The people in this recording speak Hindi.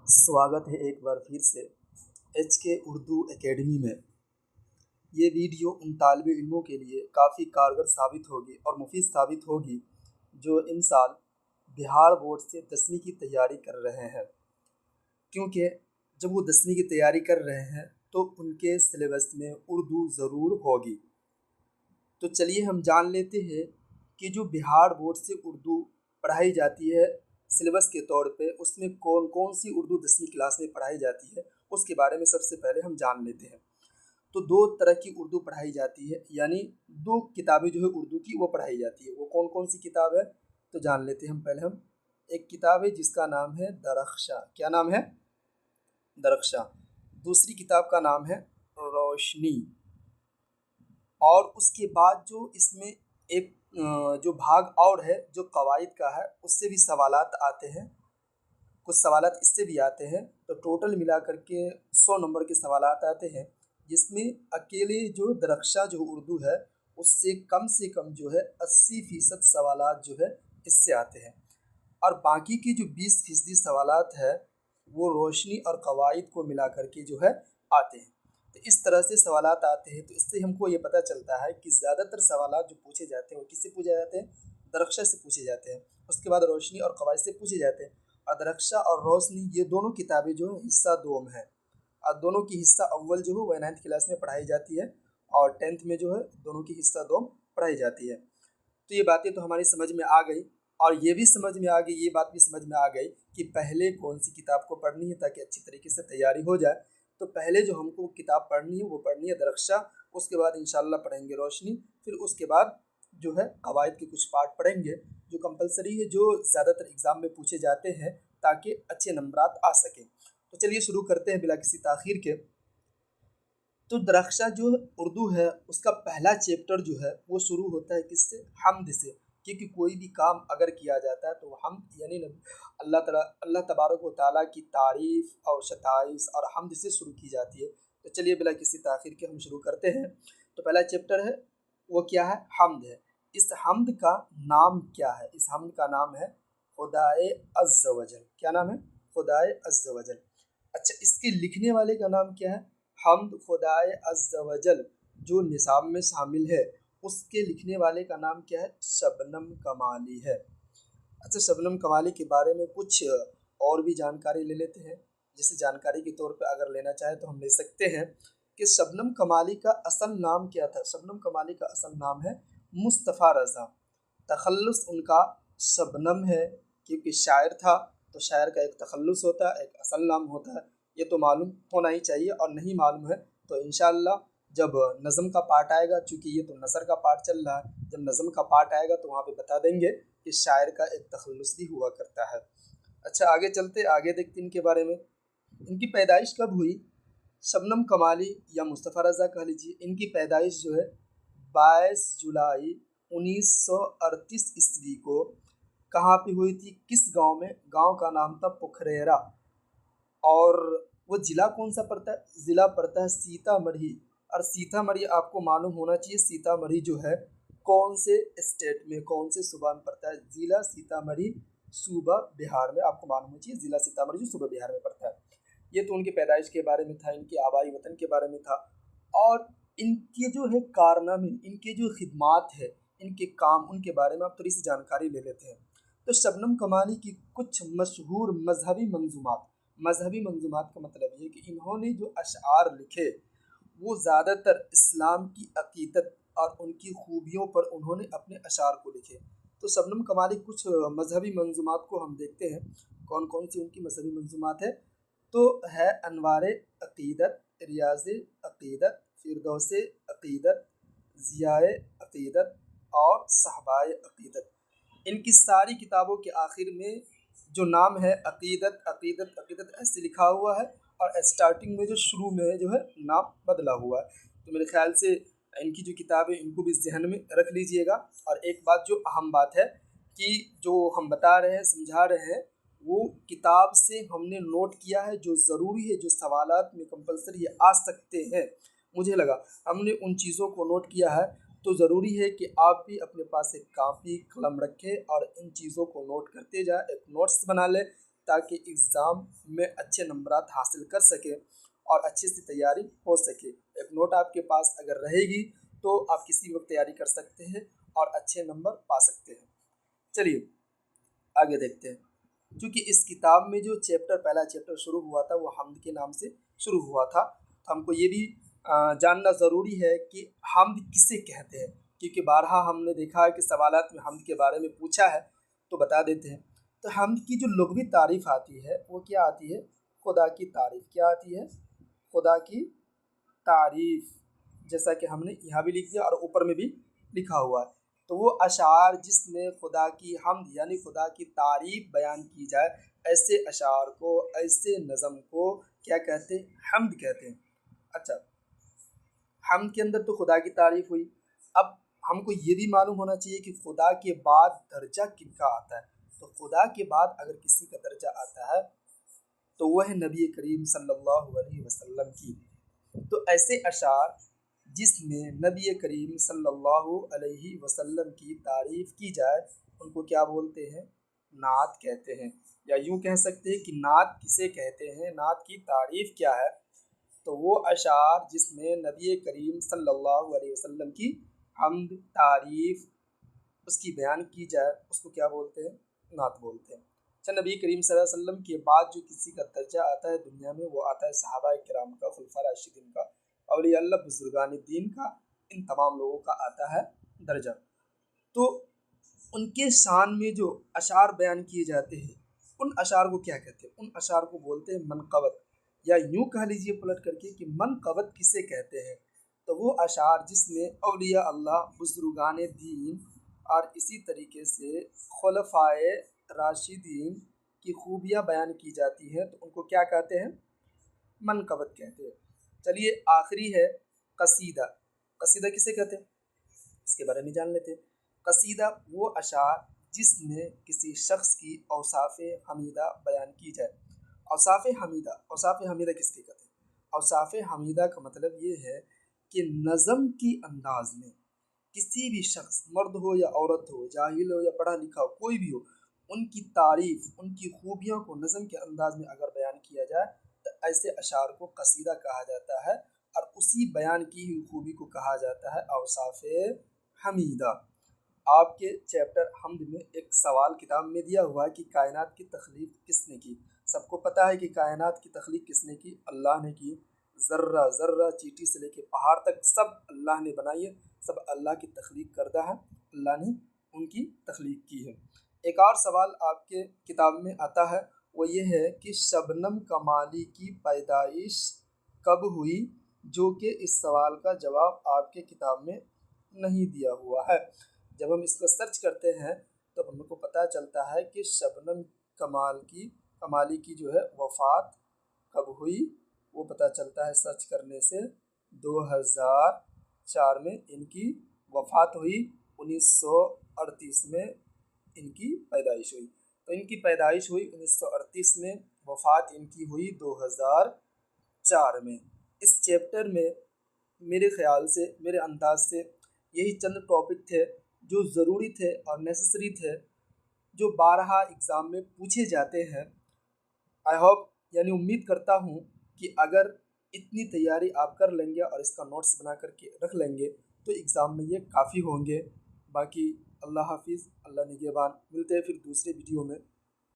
स्वागत है एक बार फिर से एच के उर्दू एकेडमी में। ये वीडियो उन तालिबे इल्मों के लिए काफ़ी कारगर साबित होगी और मुफीद साबित होगी जो इन साल बिहार बोर्ड से 10वीं की तैयारी कर रहे हैं, क्योंकि जब वो 10वीं की तैयारी कर रहे हैं तो उनके सिलेबस में उर्दू ज़रूर होगी। तो चलिए हम जान लेते हैं कि जो बिहार बोर्ड से उर्दू पढ़ाई जाती है सिलेबस के तौर पे, उसमें कौन कौन सी उर्दू 10वीं क्लास में पढ़ाई जाती है उसके बारे में सबसे पहले हम जान लेते हैं। तो दो तरह की उर्दू पढ़ाई जाती है, यानी दो किताबें जो है उर्दू की वो पढ़ाई जाती है। वो कौन कौन सी किताब है तो जान लेते हैं हम पहले। हम एक किताब है जिसका नाम है दरख्शा। क्या नाम है? दरख्शा। दूसरी किताब का नाम है रोशनी। और उसके बाद जो इसमें एक जो भाग और है जो कवायद का है, उससे भी सवालात आते हैं, कुछ सवालात इससे भी आते हैं। तो टोटल मिला करके 100 नंबर के सवालात आते हैं, जिसमें अकेले जो दरख्शा जो उर्दू है उससे कम जो है 80% सवालात जो है इससे आते हैं। और बाकी की जो 20% सवालात है वो रोशनी और कवायद को मिला करके जो है आते हैं। तो इस तरह से सवालात आते हैं। तो इससे हमको ये पता चलता है कि ज़्यादातर सवालात जो पूछे जाते हैं वो किससे पूछे जाते हैं? दरख्शा से पूछे जाते हैं। उसके बाद रोशनी और कवायद से पूछे जाते हैं। और दरख्शा और रोशनी ये दोनों किताबें जो है हिस्सा दोम है, और दोनों की हिस्सा अव्वल जो है वह 9th क्लास में पढ़ाई जाती है और 10th में जो है दोनों की हिस्सा दोम पढ़ाई जाती है। तो ये बातें तो हमारी समझ में आ गई, और ये भी समझ में आ गई, ये बात भी समझ में आ गई कि पहले कौन सी किताब को पढ़नी है ताकि अच्छी तरीके से तैयारी हो जाए। तो पहले जो हमको किताब पढ़नी है वो पढ़नी है दरख्शा, उसके बाद इंशाल्लाह पढ़ेंगे रोशनी, फिर उसके बाद जो है कवायद के कुछ पार्ट पढ़ेंगे जो कंपलसरी है, जो ज़्यादातर एग्ज़ाम में पूछे जाते हैं ताकि अच्छे नंबरात आ सकें। तो चलिए शुरू करते हैं बिला किसी ताख़ीर के। तो दरख्शा जो उर्दू है उसका पहला चैप्टर जो है वो शुरू होता है किससे? हम्द से। क्योंकि कोई भी काम अगर किया जाता है तो हम यानी अल्लाह तबारक व तआला की तारीफ़ और सताइश और हम्द से शुरू की जाती है। तो चलिए बिला किसी ताख़ीर के हम शुरू करते हैं। तो पहला चैप्टर है वो क्या है? हम्द है। इस हम्द का नाम क्या है? इस हम्द का नाम है खुदाए अज़्ज़ वजल। क्या नाम है? खुदाए अज़्ज़ वजल। अच्छा, इसके लिखने वाले का नाम क्या है? हम्द खुदाए अज़्ज़ वजल जो निसाब में शामिल है उसके लिखने वाले का नाम क्या है? शबनम कमाली है। अच्छा, शबनम कमाली के बारे में कुछ और भी जानकारी ले लेते हैं। जैसे जानकारी के तौर पे अगर लेना चाहे तो हम ले सकते हैं कि शबनम कमाली का असल नाम क्या था। शबनम कमाली का असल नाम है मुस्तफ़ा रज़ा। तखल्लुस उनका शबनम है क्योंकि शायर था, तो शायर का एक तखल्लुस होता है, एक असल नाम होता है। ये तो मालूम होना ही चाहिए, और नहीं मालूम है तो इंशाअल्लाह जब नज़म का पार्ट आएगा, चूँकि ये तो नसर का पार्ट चल रहा है, जब नज़म का पार्ट आएगा तो वहाँ पे बता देंगे कि शायर का एक तखल्लुस भी हुआ करता है। अच्छा, आगे चलते, आगे देखते इनके बारे में। इनकी पैदाइश कब हुई? शबनम कमाली या मुस्तफ़ा रज़ा कह लीजिए, इनकी पैदाइश जो है 22 जुलाई 1938 ईस्वी को कहाँ पे हुई थी? किस गांव में? गांव का नाम था पुखरेरा। और वो ज़िला कौन सा पड़ता है? ज़िला पड़ता है सीतामढ़ी। और सीतामढ़ी आपको मालूम होना चाहिए सीतामढ़ी जो है कौन से स्टेट में, कौन से सूबा में पड़ता है? ज़िला सीतामढ़ी सूबा बिहार में आपको मालूम होना चाहिए। ज़िला सीतामढ़ी जो सूबा बिहार में पड़ता है। ये तो उनके पैदाइश के बारे में था, इनके आबाई वतन के बारे में था। और इनके जो है कारनामे, इनके जो खिदमात है, इनके काम, उनके बारे में आप थोड़ी सी जानकारी ले लेते हैं। तो शबनम कमाली की कुछ मशहूर मजहबी मंजूमात का मतलब ये कि इन्होंने जो अशआर लिखे वो ज़्यादातर इस्लाम की अकीदत और उनकी खूबियों पर उन्होंने अपने अशआर को लिखे। तो शबनम कमाली कुछ मजहबी मंजूमात को हम देखते हैं, कौन कौन सी उनकी मजहबी मंजूमात है। तो है अनवारे अकीदत, रियाज़े अकीदत, फिरदौसे अकीदत, ज़ियाए अकीदत और सहबाए अकीदत। इनकी सारी किताबों के आखिर में जो नाम है अकीदत अकीदत अकीदत ऐसे लिखा हुआ है, और स्टार्टिंग में जो शुरू में जो है नाम बदला हुआ है। तो मेरे ख्याल से इनकी जो किताब है इनको भी जहन में रख लीजिएगा। और एक बात जो अहम बात है कि जो हम बता रहे हैं, समझा रहे हैं, वो किताब से हमने नोट किया है जो ज़रूरी है, जो सवालात में कंपलसरी आ सकते हैं। मुझे लगा हमने उन चीज़ों को नोट किया है, तो ज़रूरी है कि आप भी अपने पास एक कापी कलम रखें और इन चीज़ों को नोट करते जाए, एक नोट्स बना लें, ताकि एग्ज़ाम में अच्छे नंबरात हासिल कर सकें और अच्छे से तैयारी हो सके। एक नोट आपके पास अगर रहेगी तो आप किसी वक्त तैयारी कर सकते हैं और अच्छे नंबर पा सकते हैं। चलिए आगे देखते हैं। क्योंकि इस किताब में जो पहला चैप्टर शुरू हुआ था वो हम्द के नाम से शुरू हुआ था, तो हमको ये भी जानना ज़रूरी है कि हम्द किसे कहते हैं, क्योंकि बारहा हमने देखा है कि सवालात में हम्द के बारे में पूछा है, तो बता देते हैं। तो हम्द की जो लुग़वी तारीफ़ आती है वो क्या आती है? खुदा की तारीफ़। क्या आती है? खुदा की तारीफ़। जैसा कि हमने यहाँ भी लिख दिया और ऊपर में भी लिखा हुआ है। तो वो अशार जिसमें खुदा की हम्द यानी खुदा की तारीफ़ बयान की जाए, ऐसे अशार को, ऐसे नज़म को क्या कहते हैं? हम्द कहते हैं। अच्छा, हम्द के अंदर तो खुदा की तारीफ़ हुई। अब हमको ये भी मालूम होना चाहिए कि खुदा के बाद दर्जा किनका आता है। तो खुदा के बाद अगर किसी का दर्जा आता है तो वह है नबी करीम सल्लल्लाहु अलैहि वसल्लम की। तो ऐसे अशार जिसमें नबी करीम सल्लल्लाहु अलैहि वसल्लम की तारीफ़ की जाए उनको क्या बोलते हैं? नात कहते हैं। या यूँ कह सकते हैं कि नात किसे कहते हैं, नात की तारीफ़ क्या है? तो वो अशार जिसमें नबी करीम सल्लल्लाहु अलैहि वसल्लम की हम्द, तारीफ़ उसकी बयान की जाए उसको क्या बोलते हैं? नात बोलते हैं। अच्छा, नबी करीम सल्लल्लाहु अलैहि वसल्लम के बाद जो किसी का दर्जा आता है दुनिया में वो आता है सहाबा किराम का, खुलफा राशिदीन का, औलिया अल्लाह बुजुर्गान दीन का, इन तमाम लोगों का आता है दर्जा। तो उनके शान में जो अशार बयान किए जाते हैं उन अशार को क्या कहते हैं? उन अशार को बोलते हैं मनक़बत, या यूँ कह लीजिए पलट करके कि मनक़बत किसे कहते हैं? तो वो अशार जिसमें औलिया अल्लाह, बुजुर्गान दीन और इसी तरीके से खुलफाए राशिदीन की खूबियाँ बयान की जाती हैं, तो उनको क्या कहते हैं? मनक़बत कहते हैं। चलिए आखिरी है कसीदा। कसीदा किसे कहते हैं? इसके बारे में जान लेते हैं। कसीदा वो अशार जिसमें किसी शख्स की औसाफ़ हमीदा बयान की जाए। औसाफ़ हमीदा किसके कहते हैं? औसाफ़ हमीदा का मतलब ये है कि नज़म की अंदाज में किसी भी शख्स, मर्द हो या औरत हो, जाहिल हो या पढ़ा लिखा हो, कोई भी हो, उनकी तारीफ़, उनकी खूबियों को नज़म के अंदाज में अगर बयान किया जाए तो ऐसे अशार को कसीदा कहा जाता है और उसी बयान की हुई खूबी को कहा जाता है औसाफ़ हमीदा। आपके चैप्टर हम्द में एक सवाल किताब में दिया हुआ है कि कायनात की तख्लीक किसने की? सबको पता है कि कायनात की तख्लीक किसने की? अल्लाह ने की। ज़र्रा ज़र्रा, चींटी से लेके पहाड़ तक सब अल्लाह ने बनाई है, सब अल्लाह की तख्लीक करदा है, अल्लाह ने उनकी तख्लीक की है। एक और सवाल आपके किताब में आता है, वो ये है कि शबनम कमाली की पैदाइश कब हुई? जो कि इस सवाल का जवाब आपके किताब में नहीं दिया हुआ है। जब हम इसको सर्च करते हैं तो हमको पता चलता है कि शबनम कमाली की जो है वफ़ात कब हुई, वो पता चलता है सर्च करने से। 2004 में इनकी वफ़ात हुई, 1938 में इनकी पैदाइश हुई। तो इनकी पैदाइश हुई 1938 में, वफ़ात इनकी हुई 2004 में। इस चैप्टर में मेरे ख़्याल से, मेरे अंदाज से यही चंद टॉपिक थे जो ज़रूरी थे और नेसेसरी थे, जो बारहा एग्ज़ाम में पूछे जाते हैं। आई होप, यानी उम्मीद करता हूँ कि अगर इतनी तैयारी आप कर लेंगे और इसका नोट्स बना करके रख लेंगे तो एग्ज़ाम में ये काफ़ी होंगे। बाकी अल्लाह हाफिज़, अल्लाह निगहबान। मिलते हैं फिर दूसरे वीडियो में।